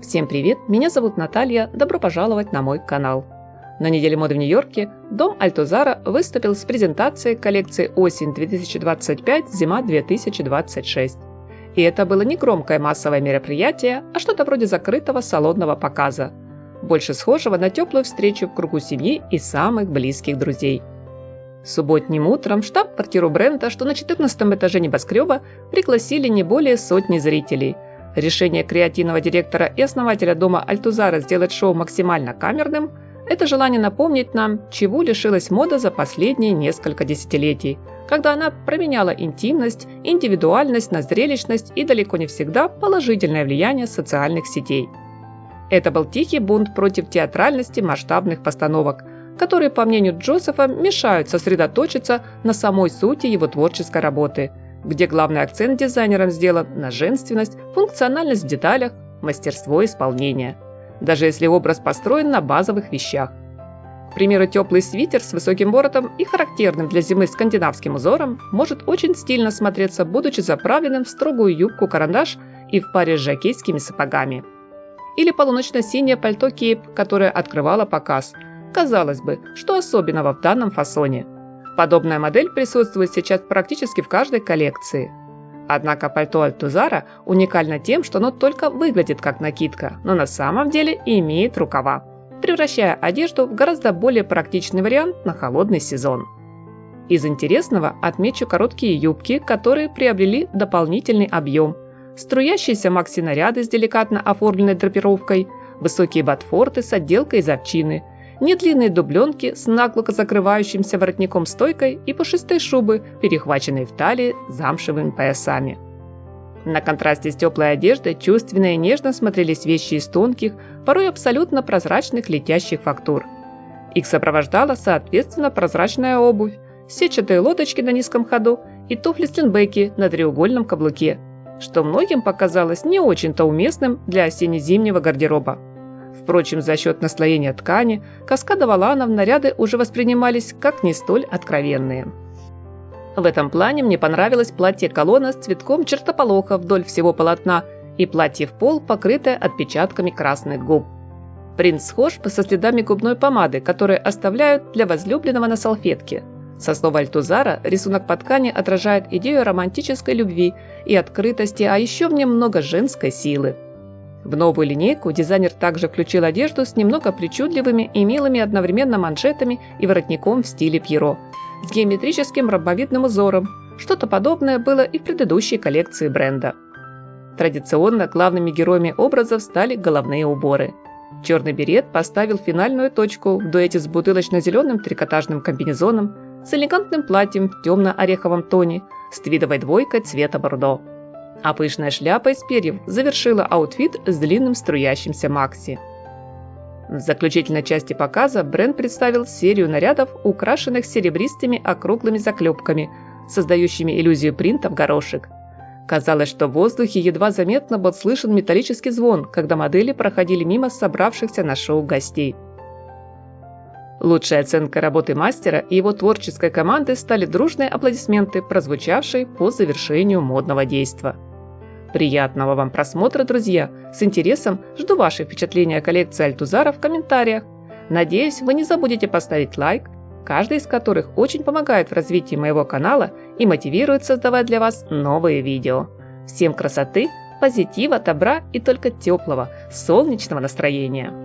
Всем привет, меня зовут Наталья, добро пожаловать на мой канал. На неделе моды в Нью-Йорке дом Альтузара выступил с презентацией коллекции осень 2025-зима 2026. И это было не громкое массовое мероприятие, а что-то вроде закрытого салонного показа, больше схожего на теплую встречу в кругу семьи и самых близких друзей. Субботним утром в штаб-квартиру бренда, что на 14 этаже небоскреба, пригласили не более сотни зрителей. Решение креативного директора и основателя дома Альтузара сделать шоу максимально камерным – это желание напомнить нам, чего лишилась мода за последние несколько десятилетий, когда она променяла интимность, индивидуальность на зрелищность и далеко не всегда положительное влияние социальных сетей. Это был тихий бунт против театральности масштабных постановок, которые, по мнению Джозефа, мешают сосредоточиться на самой сути его творческой работы, где главный акцент дизайнером сделан на женственность, функциональность в деталях, мастерство исполнения, даже если образ построен на базовых вещах. К примеру, теплый свитер с высоким воротом и характерным для зимы скандинавским узором может очень стильно смотреться, будучи заправленным в строгую юбку-карандаш и в паре с жакейскими сапогами. Или полуночно-синее пальто кейп, которое открывало показ. Казалось бы, что особенного в данном фасоне? Подобная модель присутствует сейчас практически в каждой коллекции. Однако пальто Альтузара уникально тем, что оно только выглядит как накидка, но на самом деле имеет рукава, превращая одежду в гораздо более практичный вариант на холодный сезон. Из интересного отмечу короткие юбки, которые приобрели дополнительный объем, струящиеся макси-наряды с деликатно оформленной драпировкой, высокие ботфорты с отделкой из овчины, недлинные дубленки с наглухо закрывающимся воротником-стойкой и пушистые шубы, перехваченные в талии замшевыми поясами. На контрасте с теплой одеждой чувственно и нежно смотрелись вещи из тонких, порой абсолютно прозрачных летящих фактур. Их сопровождала, соответственно, прозрачная обувь, сетчатые лодочки на низком ходу и туфли-стенбеки на треугольном каблуке, что многим показалось не очень-то уместным для осенне-зимнего гардероба. Впрочем, за счет наслоения ткани, каскада воланов наряды уже воспринимались как не столь откровенные. В этом плане мне понравилось платье-колонна с цветком чертополоха вдоль всего полотна и платье в пол, покрытое отпечатками красных губ. Принт схож со следами губной помады, которые оставляют для возлюбленного на салфетке. Со слов Альтузара, рисунок по ткани отражает идею романтической любви и открытости, а еще в нем много женской силы. В новую линейку дизайнер также включил одежду с немного причудливыми и милыми одновременно манжетами и воротником в стиле Пьеро, с геометрическим ромбовидным узором. Что-то подобное было и в предыдущей коллекции бренда. Традиционно главными героями образов стали головные уборы. Черный берет поставил финальную точку в дуэте с бутылочно-зеленым трикотажным комбинезоном, с элегантным платьем в темно-ореховом тоне, с твидовой двойкой цвета бордо. А пышная шляпа из перьев завершила аутфит с длинным струящимся макси. В заключительной части показа бренд представил серию нарядов, украшенных серебристыми округлыми заклепками, создающими иллюзию принта в горошек. Казалось, что в воздухе едва заметно был слышен металлический звон, когда модели проходили мимо собравшихся на шоу гостей. Лучшей оценкой работы мастера и его творческой команды стали дружные аплодисменты, прозвучавшие по завершению модного действа. Приятного вам просмотра, друзья! С интересом жду ваши впечатления о коллекции Альтузара в комментариях. Надеюсь, вы не забудете поставить лайк, каждый из которых очень помогает в развитии моего канала и мотивирует создавать для вас новые видео. Всем красоты, позитива, добра и только теплого, солнечного настроения!